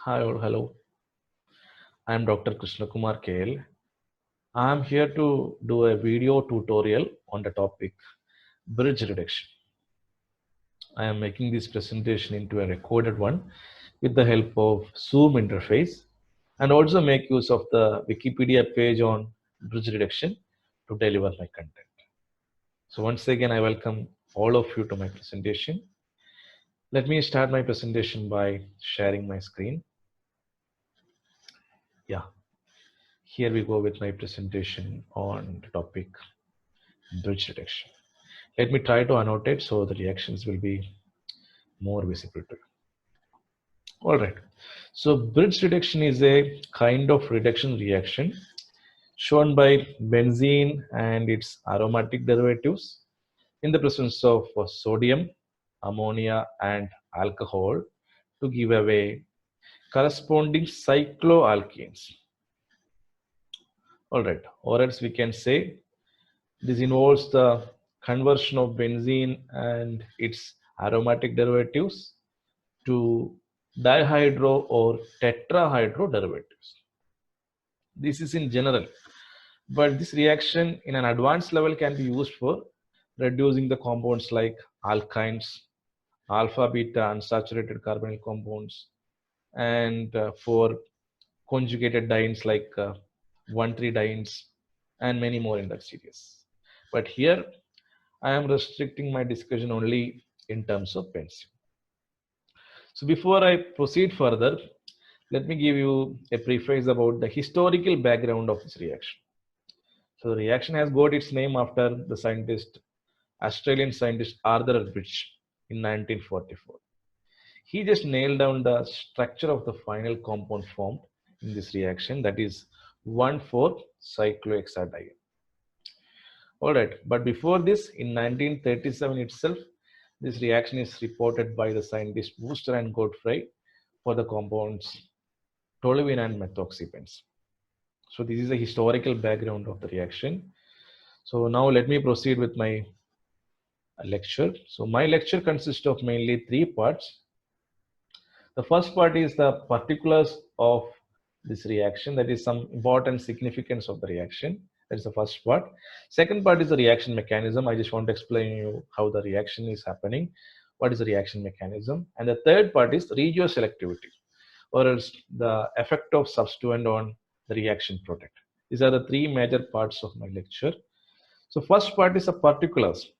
Hi all, hello. I am Dr. Krishna Kumar KL. I am here to do a video tutorial on the topic bridge reduction. I am making this presentation into a recorded one with the help of Zoom interface and also make use of the Wikipedia page on bridge reduction to deliver my content. So once again, I welcome all of you to my presentation. Let me start my presentation by sharing my screen. Yeah, here we go with my presentation on the topic bridge reduction. Let me try to annotate so the reactions will be more visible to you. All right. So bridge reduction is a kind of reduction reaction shown by benzene and its aromatic derivatives in the presence of sodium, ammonia, and alcohol to give away corresponding cycloalkenes. All right. Or else we can say this involves the conversion of benzene and its aromatic derivatives to dihydro or tetrahydro derivatives. This is in general, but this reaction in an advanced level can be used for reducing the compounds like alkynes, alpha beta unsaturated carbonyl compounds, and for conjugated dienes like 1,3-dienes and many more in that series. But here I am restricting my discussion only in terms of benzene. So before I proceed further, let me give you a preface about the historical background of this reaction. So the reaction has got its name after the Australian scientist Arthur Bridge in 1944. He just nailed down the structure of the final compound formed in this reaction, that is 1,4-cyclohexadiene. All right, but before this, in 1937 itself, this reaction is reported by the scientists Wooster and Godfrey for the compounds toluene and methoxypens. So this is a historical background of the reaction. So now let me proceed with my lecture. So my lecture consists of mainly three parts. The first part is the particulars of this reaction, that is some important significance of the reaction. That is the first part. Second part is the reaction mechanism. I just want to explain you how the reaction is happening. What is the reaction mechanism? And the third part is regioselectivity, or else the effect of substituent on the reaction product. These are the three major parts of my lecture. So first part is the particulars.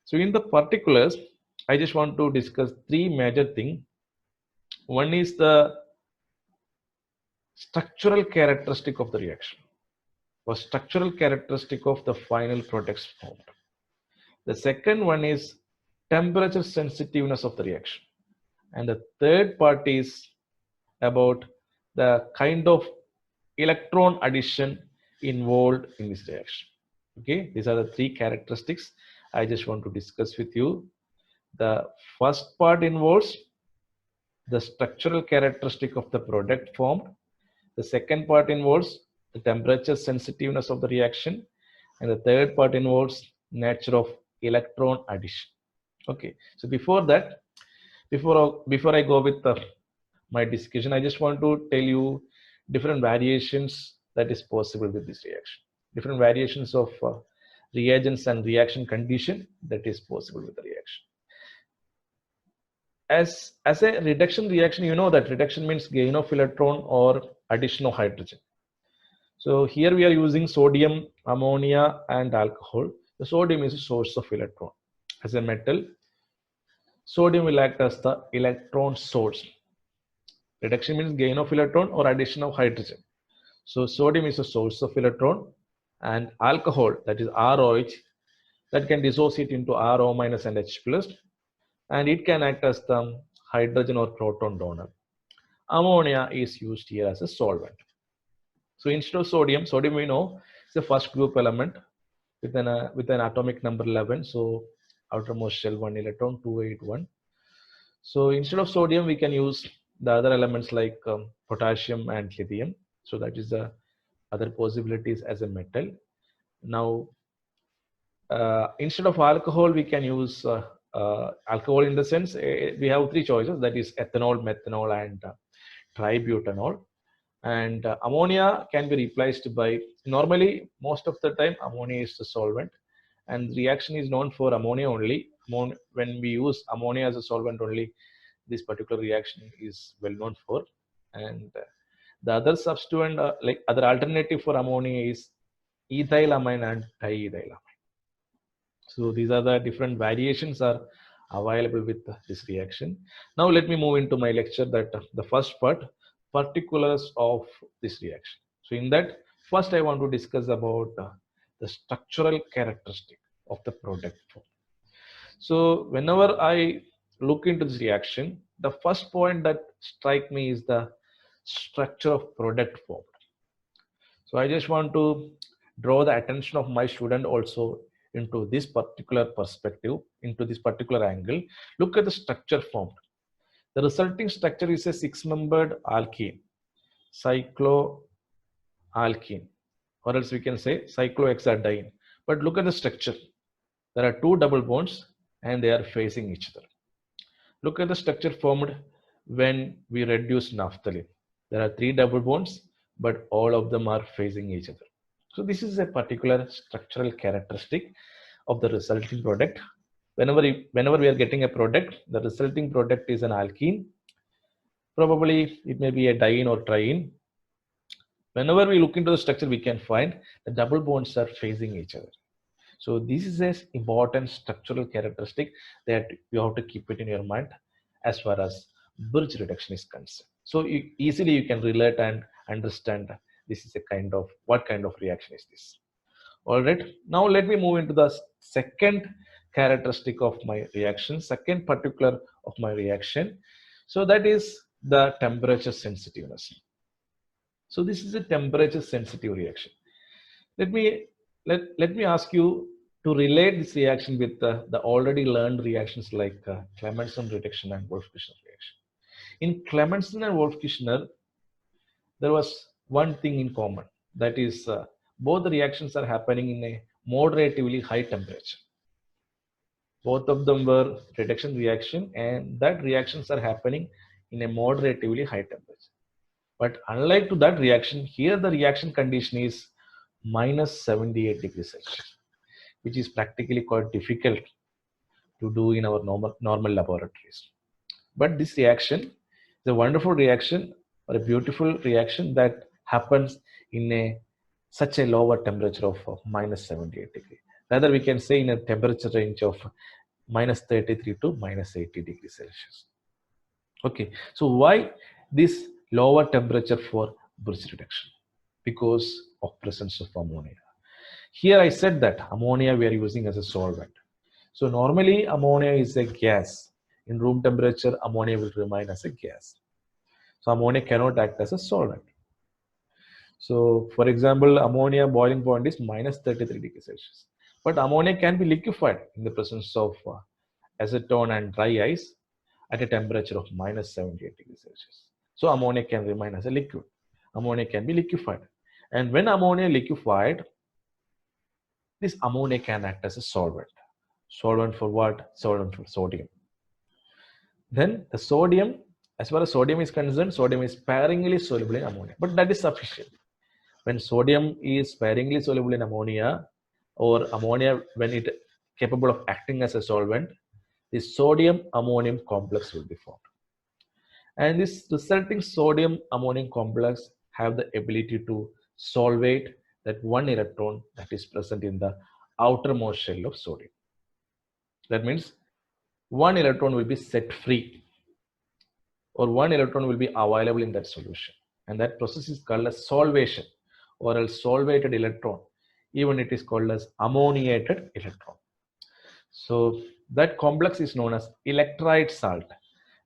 So in the particulars, I just want to discuss three major things. One is the structural characteristic of the reaction, or structural characteristic of the final products formed. The second one is temperature sensitiveness of the reaction. And the third part is about the kind of electron addition involved in this reaction. Okay, these are the three characteristics I just want to discuss with you. The first part involves the structural characteristic of the product formed. The second part involves the temperature sensitiveness of the reaction. And the third part involves nature of electron addition. Okay, so before that, before I go with my discussion, I just want to tell you different variations that is possible with this reaction. Different variations of reagents and reaction condition that is possible with the reaction. As a reduction reaction, you know that reduction means gain of electron or addition of hydrogen. So here we are using sodium, ammonia, and alcohol. The sodium is a source of electron. As a metal, sodium will act as the electron source. Reduction means gain of electron or addition of hydrogen. So sodium is a source of electron, and alcohol, that is ROH, that can dissociate into RO minus and H plus, and it can act as the hydrogen or proton donor. Ammonia is used here as a solvent. So instead of sodium, sodium we know is the first group element with an atomic number 11. So outermost shell 1 electron, 281. So instead of sodium, we can use the other elements like potassium and lithium. So that is the other possibilities as a metal. Now, instead of alcohol, we can use alcohol in the sense we have three choices, that is ethanol, methanol, and tributanol. And ammonia can be replaced by, normally most of the time ammonia is the solvent, and the reaction is known for ammonia only. When we use ammonia as a solvent only, this particular reaction is well known for. And the other substituent, like other alternative for ammonia is ethylamine and diethylamine. So these are the different variations are available with this reaction. Now let me move into my lecture, that the first part, particulars of this reaction. So in that, first I want to discuss about the structural characteristic of the product form. So whenever I look into this reaction, the first point that strike me is the structure of product form. So I just want to draw the attention of my student also into this particular perspective, into this particular angle. Look at the structure formed. The resulting structure is a 6-membered alkene, cycloalkene, or else we can say cyclohexadiene. But look at the structure. There are 2 double bonds and they are facing each other. Look at the structure formed when we reduce naphthalene. There are 3 double bonds, but all of them are facing each other. So this is a particular structural characteristic of the resulting product. Whenever we are getting a product, the resulting product is an alkene. Probably it may be a diene or triene. Whenever we look into the structure, we can find the double bonds are facing each other. So this is an important structural characteristic that you have to keep it in your mind as far as bridge reduction is concerned. So easily you can relate and understand this is a kind of, what kind of reaction is this. All right, now let me move into the second characteristic of my reaction, second particular of my reaction. So that is the temperature sensitiveness. So this is a temperature sensitive reaction. Let me ask you to relate this reaction with the already learned reactions like Clemmensen reduction and Wolff-Kishner reaction. In Clemmensen and Wolff-Kishner, there was one thing in common, that is both the reactions are happening in a moderatively high temperature. Both of them were reduction reaction, and that reactions are happening in a moderatively high temperature. But unlike to that reaction, here the reaction condition is minus 78 degrees Celsius, which is practically quite difficult to do in our normal laboratories. But this reaction is a wonderful reaction, or a beautiful reaction that happens in such a lower temperature of minus 78 degrees. Rather, we can say in a temperature range of minus 33 to minus 80 degrees Celsius. Okay, so why this lower temperature for bridge reduction? Because of presence of ammonia. Here I said that ammonia we are using as a solvent. So normally ammonia is a gas. In room temperature, ammonia will remain as a gas. So ammonia cannot act as a solvent. So for example, ammonia boiling point is minus 33 degrees Celsius. But ammonia can be liquefied in the presence of acetone and dry ice at a temperature of minus 78 degrees Celsius. So ammonia can remain as a liquid. Ammonia can be liquefied. And when ammonia liquefied, this ammonia can act as a solvent. Solvent for what? Solvent for sodium. Then the sodium, as far as sodium is concerned, sodium is sparingly soluble in ammonia, but that is sufficient. When sodium is sparingly soluble in ammonia, or ammonia when it capable of acting as a solvent, the sodium ammonium complex will be formed. And this resulting sodium ammonium complex have the ability to solvate that one electron that is present in the outermost shell of sodium. That means one electron will be set free, or one electron will be available in that solution. And that process is called as solvation, or else solvated electron. Even it is called as ammoniated electron. So that complex is known as electrolyte salt.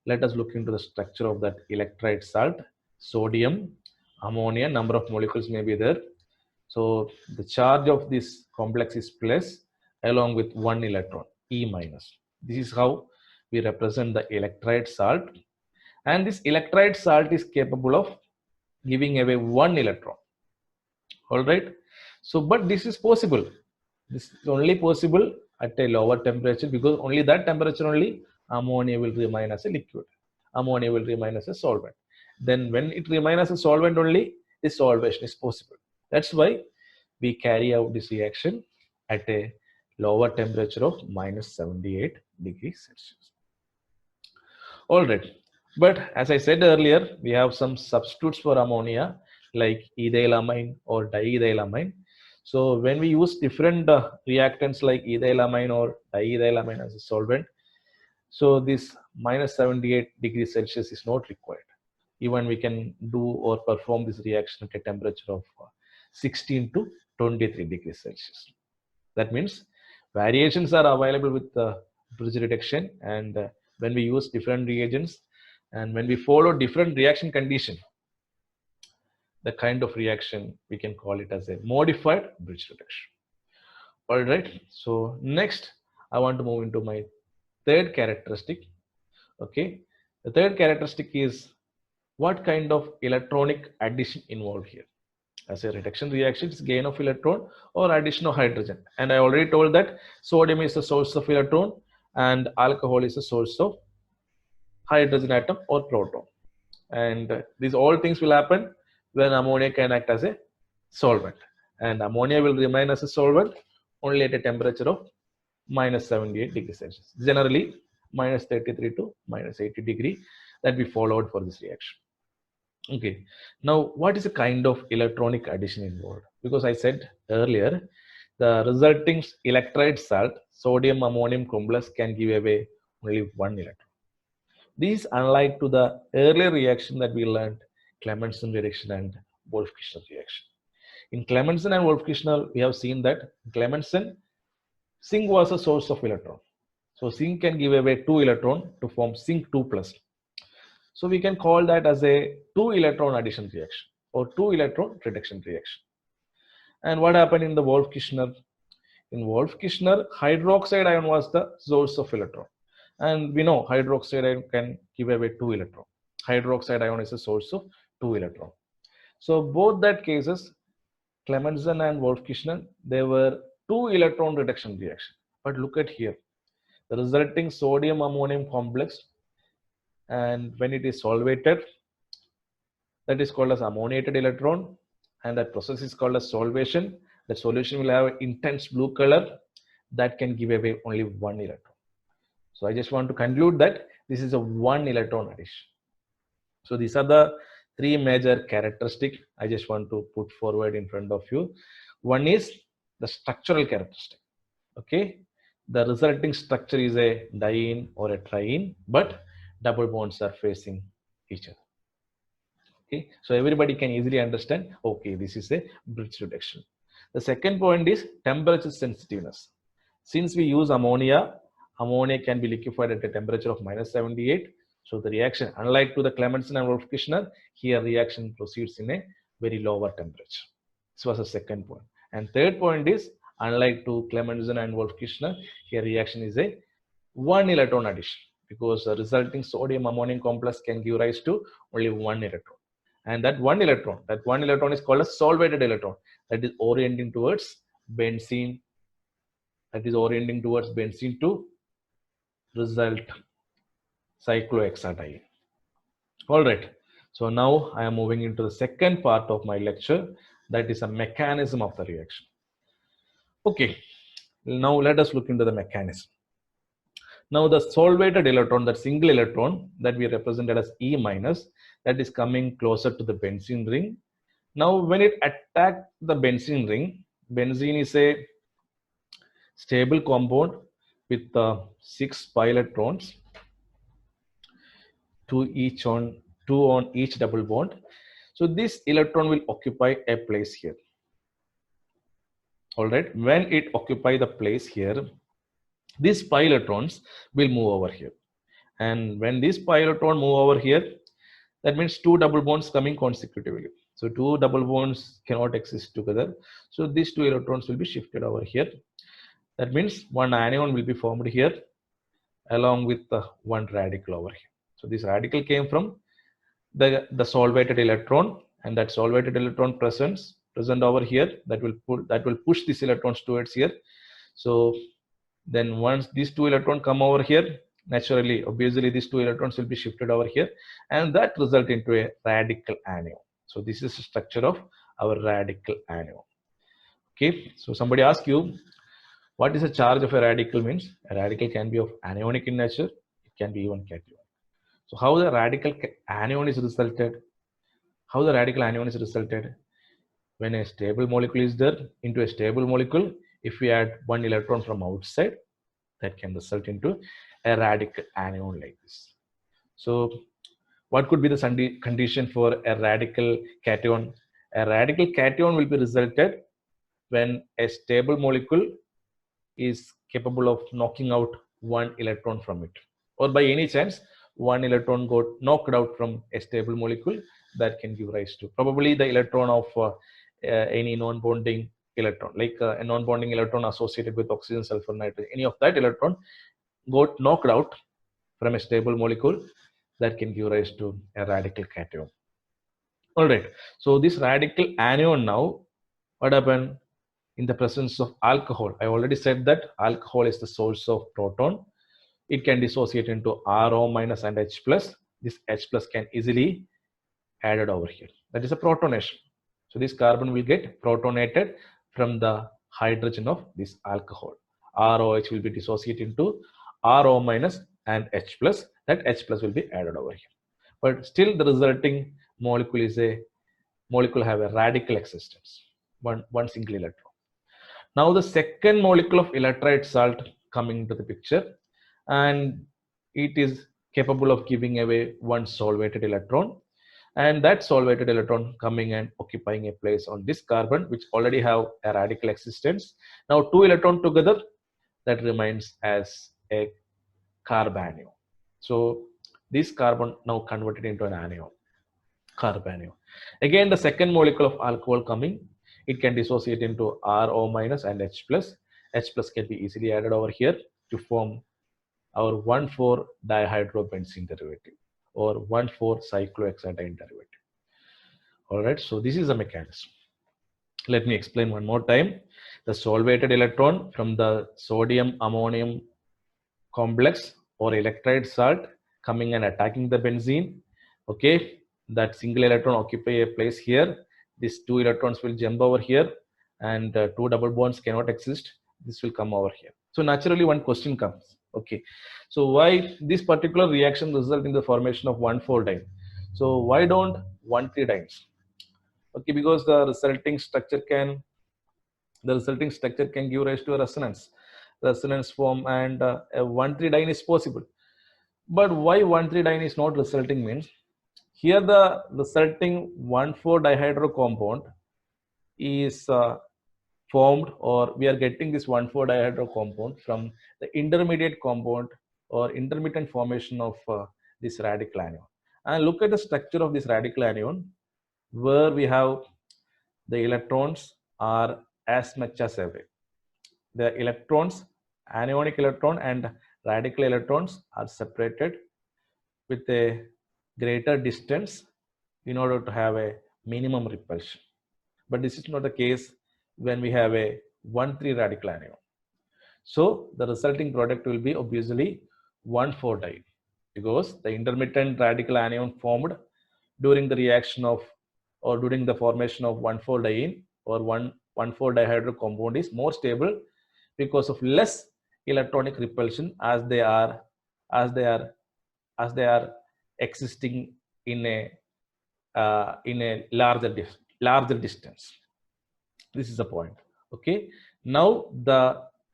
Let us look into the structure of that electrolyte salt. Sodium, ammonia, number of molecules may be there. So the charge of this complex is plus along with one electron, E minus. This is how we represent the electrolyte salt. And this electrolyte salt is capable of giving away one electron. All right. So, but this is possible. This is only possible at a lower temperature, because only that temperature only ammonia will remain as a liquid. Ammonia will remain as a solvent. then when it remains as a solvent only, this solvation is possible. That's why we carry out this reaction at a lower temperature of minus 78 degrees Celsius. All right. But as I said earlier, we have some substitutes for ammonia like ethylamine or diethylamine. So when we use different reactants like ethylamine or diethylamine as a solvent, so this minus 78 degrees Celsius is not required. Even we can do or perform this reaction at a temperature of 16 to 23 degrees Celsius. That means variations are available with bridge reduction, and when we use different reagents and when we follow different reaction condition, the kind of reaction we can call it as a modified bridge reduction. All right. So next, I want to move into my third characteristic. Okay. The third characteristic is what kind of electronic addition involved here. As a reduction reaction, it's gain of electron or addition of hydrogen. And I already told that sodium is the source of electron and alcohol is the source of hydrogen atom or proton. And these all things will happen when ammonia can act as a solvent. And ammonia will remain as a solvent only at a temperature of minus 78 degrees Celsius. Generally, minus 33 to minus 80 degree that we followed for this reaction. Okay, now what is the kind of electronic addition involved? Because I said earlier, the resulting electrolyte salt, sodium ammonium complex, can give away only one electron. This is unlike to the earlier reaction that we learned, Clemmensen reaction and Wolff-Kishner reaction. In Clemmensen and Wolff-Kishner, we have seen that Clemmensen, zinc was a source of electron. So zinc can give away 2 electron to form zinc 2 plus. So we can call that as a 2 electron addition reaction or 2 electron reduction reaction. And what happened in the Wolff-Kishner? In Wolff-Kishner, hydroxide ion was the source of electron. And we know hydroxide ion can give away 2 electron. Hydroxide ion is a source of 2 electron. So both that cases, Clemmensen and Wolff-Kishner, they were 2 electron reduction reaction. But look at here, the resulting sodium ammonium complex, and when it is solvated, that is called as ammoniated electron, and that process is called as solvation. The solution will have intense blue color that can give away only 1 electron. So I just want to conclude that this is a 1 electron addition. So these are the 3 major characteristics I just want to put forward in front of you. One is the structural characteristic. Okay, the resulting structure is a diene or a triene, but double bonds are facing each other. Okay, so everybody can easily understand, okay, this is a bridge reduction. The second point is temperature sensitiveness. Since we use ammonia, ammonia can be liquefied at a temperature of minus 78. So the reaction, unlike to the Clemmensen and Wolff-Kishner, here reaction proceeds in a very lower temperature. This was the second point. And third point is, unlike to Clemmensen and Wolff-Kishner, here reaction is a 1 electron addition, because the resulting sodium ammonium complex can give rise to only 1 electron. And that one electron is called a solvated electron, that is orienting towards benzene, to result cyclohexadiene. All right. So now I am moving into the second part of my lecture, that is a mechanism of the reaction. Okay. Now let us look into the mechanism. Now the solvated electron, that single electron that we represented as E minus, that is coming closer to the benzene ring. Now when it attacks the benzene ring, benzene is a stable compound with 6 pi electrons, 2 on each double bond. So this electron will occupy a place here. All right, when it occupy the place here, these pi electrons will move over here. And when these pi electron move over here, that means 2 double bonds coming consecutively. So 2 double bonds cannot exist together. So these 2 electrons will be shifted over here. That means 1 anion will be formed here along with 1 radical over here. So this radical came from the solvated electron, and that solvated electron present over here, that will push these electrons towards here. So then once these 2 electrons come over here, naturally, obviously, these two electrons will be shifted over here, and that result into a radical anion. So this is the structure of our radical anion. Okay, so somebody asks you, what is the charge of a radical means? A radical can be of anionic in nature, it can be even cation. So how the radical anion is resulted? How the radical anion is resulted? When a stable molecule is there into a stable molecule, if we add one electron from outside, that can result into a radical anion like this. So what could be the condition for a radical cation? A radical cation will be resulted when a stable molecule is capable of knocking out one electron from it, or by any chance one electron got knocked out from a stable molecule, that can give rise to probably the electron of any non-bonding electron, like a non-bonding electron associated with oxygen, sulfur, nitrogen, any of that electron got knocked out from a stable molecule, that can give rise to a radical cation. All right, so this radical anion now, what happened in the presence of alcohol? I already said that alcohol is the source of proton. It can dissociate into Ro minus and H plus. This H plus can easily added over here. That is a protonation. So this carbon will get protonated from the hydrogen of this alcohol. ROH will be dissociated into Ro minus and H plus. That H plus will be added over here. But still the resulting molecule is a molecule have a radical existence, one single electron. Now the second molecule of electrolyte salt coming into the picture, and it is capable of giving away one solvated electron, and that solvated electron coming and occupying a place on this carbon, which already have a radical existence. Now two electrons together, that remains as a carbanion. So this carbon now converted into an anion, carbanion. Again, the second molecule of alcohol coming, it can dissociate into Ro minus and H plus. H plus can be easily added over here to form our 1,4-dihydrobenzene derivative or 1,4-cyclohexadiene derivative. All right, so this is the mechanism. Let me explain one more time. The solvated electron from the sodium ammonium complex or electrolyte salt coming and attacking the benzene. Okay, that single electron occupy a place here. These two electrons will jump over here, and two double bonds cannot exist. This will come over here. So naturally one question comes. Okay, so why this particular reaction result in the formation of 1,4-diene? So why don't 1,3-dienes? Okay, because the resulting structure can give rise to a resonance form, and a 1,3-diene is possible. But why 1,3-diene is not resulting means, here the resulting 1,4-dihydro compound is formed, or we are getting this 1,4-dihydro compound from the intermediate compound or intermittent formation of this radical anion. And look at the structure of this radical anion, where we have the electrons are as much as away. The electrons, anionic electron and radical electrons, are separated with a greater distance in order to have a minimum repulsion. But this is not the case when we have a 1,3 radical anion. So the resulting product will be obviously 1,4-diene, because the intermittent radical anion formed during the reaction of, or during the formation of 1,4-diene or 1,4-dihydro compound is more stable because of less electronic repulsion, as they are existing in a larger distance. This is the point. Okay, now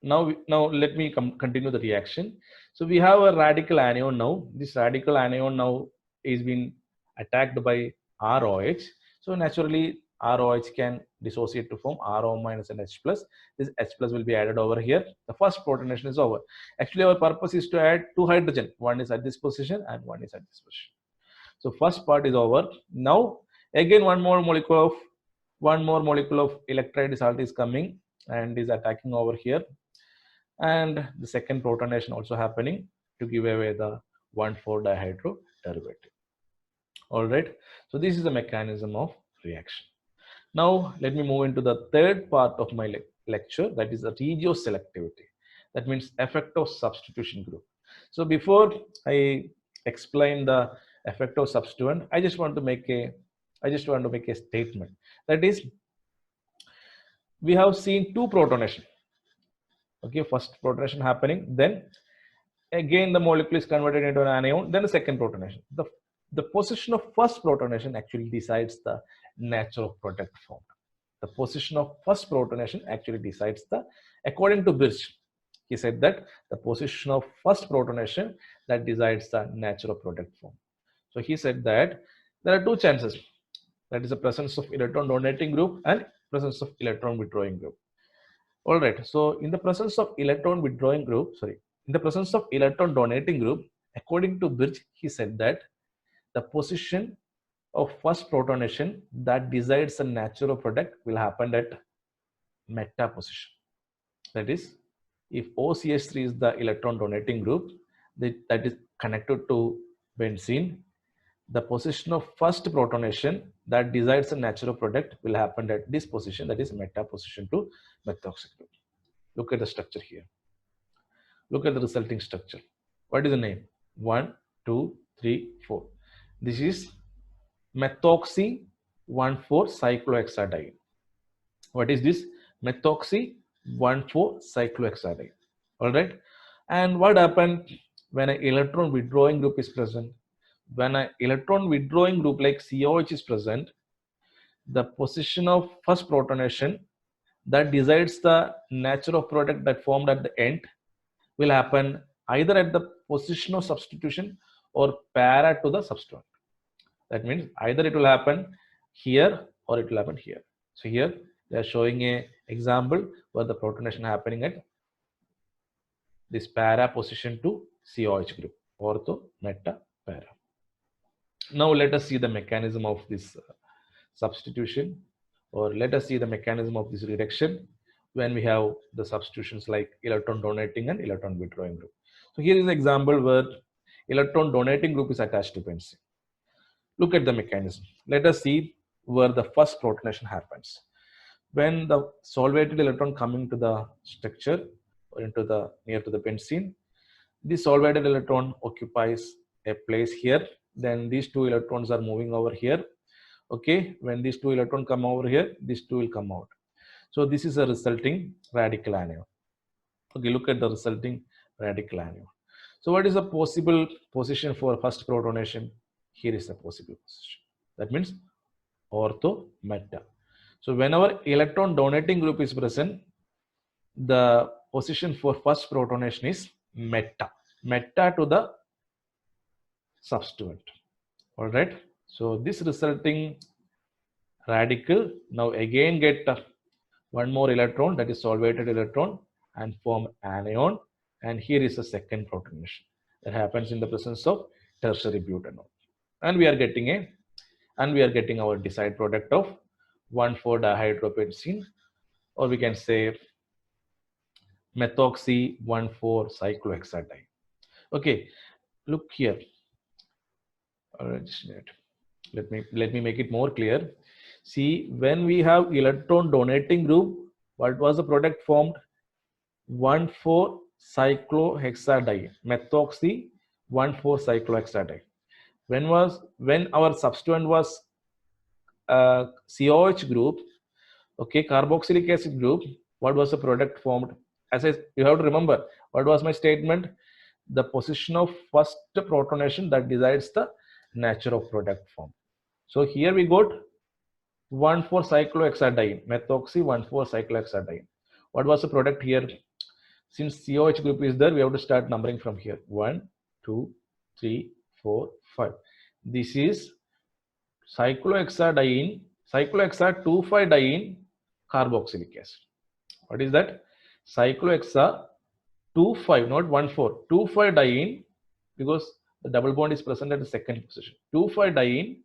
let me continue the reaction. So we have a radical anion now. This radical anion now is being attacked by ROH. So naturally ROH can dissociate to form Ro minus and H plus. This H plus will be added over here. The first protonation is over. Actually our purpose is to add two hydrogen. One is at this position and one is at this position. So first part is over. Now again one more molecule of electrolyte salt is coming and is attacking over here, and the second protonation also happening to give away the 1,4-dihydro derivative. All right, so this is the mechanism of reaction. Now let me move into the third part of my lecture, that is the regioselectivity. That means effect of substitution group. So before I explain the effect of substituent, I just want to make a statement. That is, we have seen two protonation. Okay, first protonation happening, then again the molecule is converted into an anion, then the second protonation. The position of first protonation actually decides the nature of product formed. The position of first protonation actually decides the, according to Birch, he said that the position of first protonation that decides the nature of product form. So he said that there are two chances, that is the presence of electron donating group and presence of electron withdrawing group. All right. So in the presence of electron withdrawing group, in the presence of electron donating group, according to Birch, he said that the position of first protonation that decides the natural product will happen at meta position. That is, if OCH3 is the electron donating group that is connected to benzene, the position of first protonation that decides the natural product will happen at this position, that is meta position to methoxy group. Look at the structure here. Look at the resulting structure. What is the name? 1, 2, 3, 4. This is methoxy 1,4-cyclohexadiene. What is this? Methoxy 1,4-cyclohexadiene. All right. And what happened when an electron withdrawing group is present? When an electron withdrawing group like COH is present, the position of first protonation that decides the nature of product that formed at the end will happen either at the position of substitution or para to the substituent. That means either it will happen here or it will happen here. So here they are showing a example where the protonation happening at this para position to COH group, ortho, meta, para. Now let us see the mechanism of this substitution, or let us see the mechanism of this reduction when we have the substitutions like electron donating and electron withdrawing group. So here is an example where electron donating group is attached to benzene. Look at the mechanism. Let us see where the first protonation happens. When the solvated electron coming to the structure or into the near to the benzene, this solvated electron occupies a place here. Then these two electrons are moving over here. Okay, when these two electrons come over here, these two will come out. So this is a resulting radical anion. Okay, look at the resulting radical anion. So what is the possible position for first protonation? Here is the possible position. That means ortho, meta. So whenever electron donating group is present, the position for first protonation is meta. Meta to the substituent. All right. So this resulting radical now again get one more electron, that is solvated electron, and form anion. And here is the second protonation that happens in the presence of tertiary butanol. And we are getting our desired product of 1,4-dihydropentene, or we can say methoxy 1,4-cyclohexadiene. Okay, look here. All right, let me make it more clear. See, when we have electron donating group, what was the product formed? 1,4-cyclohexadiene, methoxy 1,4-cyclohexadiene. When our substituent was COH group, okay, carboxylic acid group, what was the product formed? You have to remember, what was my statement? The position of first protonation that decides the nature of product form. So here we got 1,4-cyclohexadiene, methoxy 1,4-cyclohexadiene. What was the product here? Since COH group is there, we have to start numbering from here. 1, 2, 3, 4, 5. This is cyclohexadiene, cyclohexa 2,5-diene carboxylic acid. What is that? Cyclohexa 2,5, not 1,4, 2,5-diene, because the double bond is present at the second position. 2,5-diene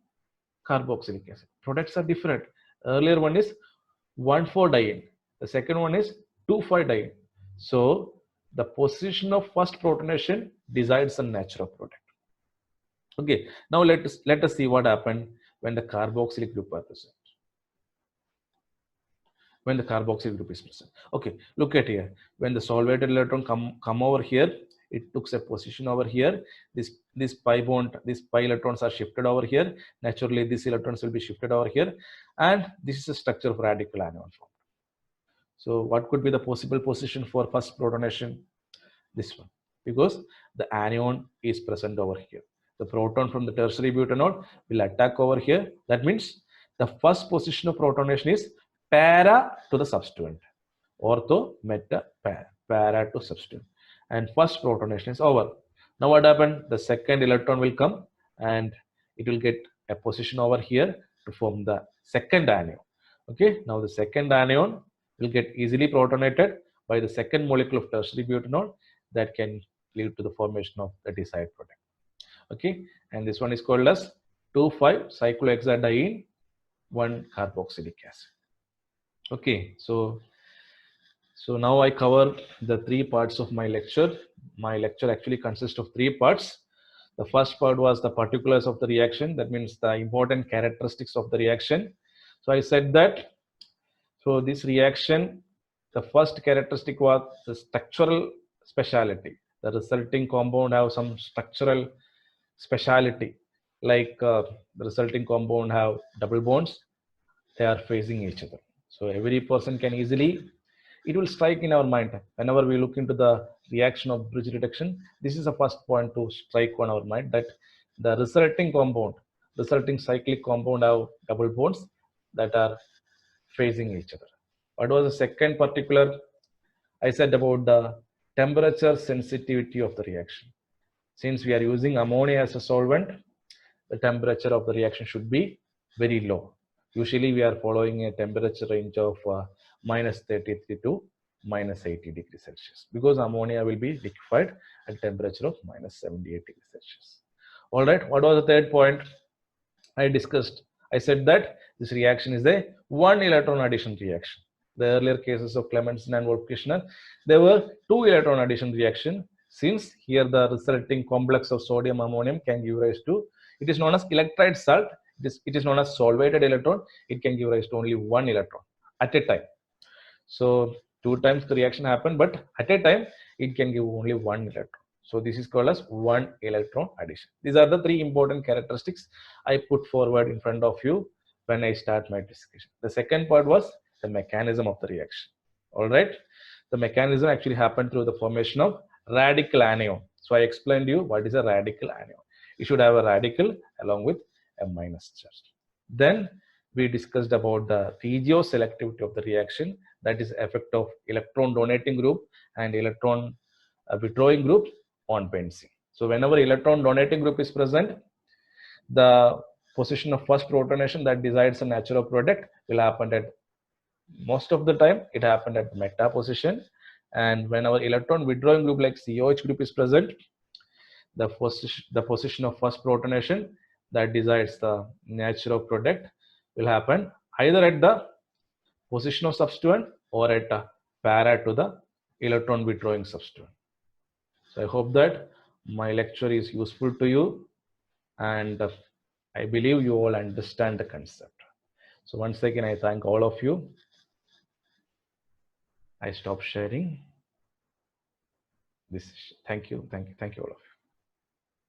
carboxylic acid. Products are different. Earlier one is 1,4-diene. The second one is 2,5-diene. So the position of first protonation decides the nature of product. Okay. Now let us see what happened when the carboxylic group are present. When the carboxyl group is present. Okay, look at here. When the solvated electron come over here, it took a position over here. This pi bond, these pi electrons are shifted over here. Naturally, these electrons will be shifted over here, and this is a structure of radical anion form. So what could be the possible position for first protonation? This one, because the anion is present over here. The proton from the tertiary butanol will attack over here. That means the first position of protonation is para to the substituent. Ortho, meta, para to substituent. And first protonation is over. Now what happened? The second electron will come and it will get a position over here to form the second anion. Okay, now the second anion will get easily protonated by the second molecule of tertiary butanol that can lead to the formation of the desired product. Okay, and this one is called as 2,5-cyclohexadiene 1-carboxylic acid. Okay, so now I cover the 3 parts of my lecture. My lecture actually consists of 3 parts. The first part was the particulars of the reaction. That means the important characteristics of the reaction. So I said that, so this reaction, the first characteristic was the structural speciality. The resulting compound have some structural speciality, like the resulting compound have double bonds. They are facing each other. So every person can easily, it will strike in our mind whenever we look into the reaction of bridge reduction. This is the first point to strike on our mind, that the resulting compound, resulting cyclic compound have double bonds that are facing each other. What was the second particular? I said about the temperature sensitivity of the reaction. Since we are using ammonia as a solvent, the temperature of the reaction should be very low. Usually we are following a temperature range of -33 to -80 degrees Celsius, because ammonia will be liquefied at temperature of -78 degrees Celsius. All right, what was the third point I discussed? I said that this reaction is a 1 electron addition reaction. The earlier cases of Clemmensen and Wolff-Kishner, there were 2 electron addition reaction. Since here the resulting complex of sodium ammonium can give rise to, it is known as electrolyte salt. It is known as solvated electron. It can give rise to only 1 electron at a time. So 2 times the reaction happened, but at a time it can give only 1 electron. So this is called as 1 electron addition. These are the 3 important characteristics I put forward in front of you when I start my discussion. The second part was the mechanism of the reaction. All right, the mechanism actually happened through the formation of radical anion. So I explained to you what is a radical anion. You should have a radical along with a minus charge. Then we discussed about the regioselectivity of the reaction, that is effect of electron donating group and electron withdrawing group on benzene. So whenever electron donating group is present, the position of first protonation that decides a natural product will happen at, most of the time it happened at meta position. And when our electron withdrawing group like COH group is present, the position of first protonation that decides the natural product will happen either at the position of substituent or at a para to the electron withdrawing substituent. So I hope that my lecture is useful to you, and I believe you all understand the concept. So once again, I thank all of you. I stop sharing this. Thank you all of you.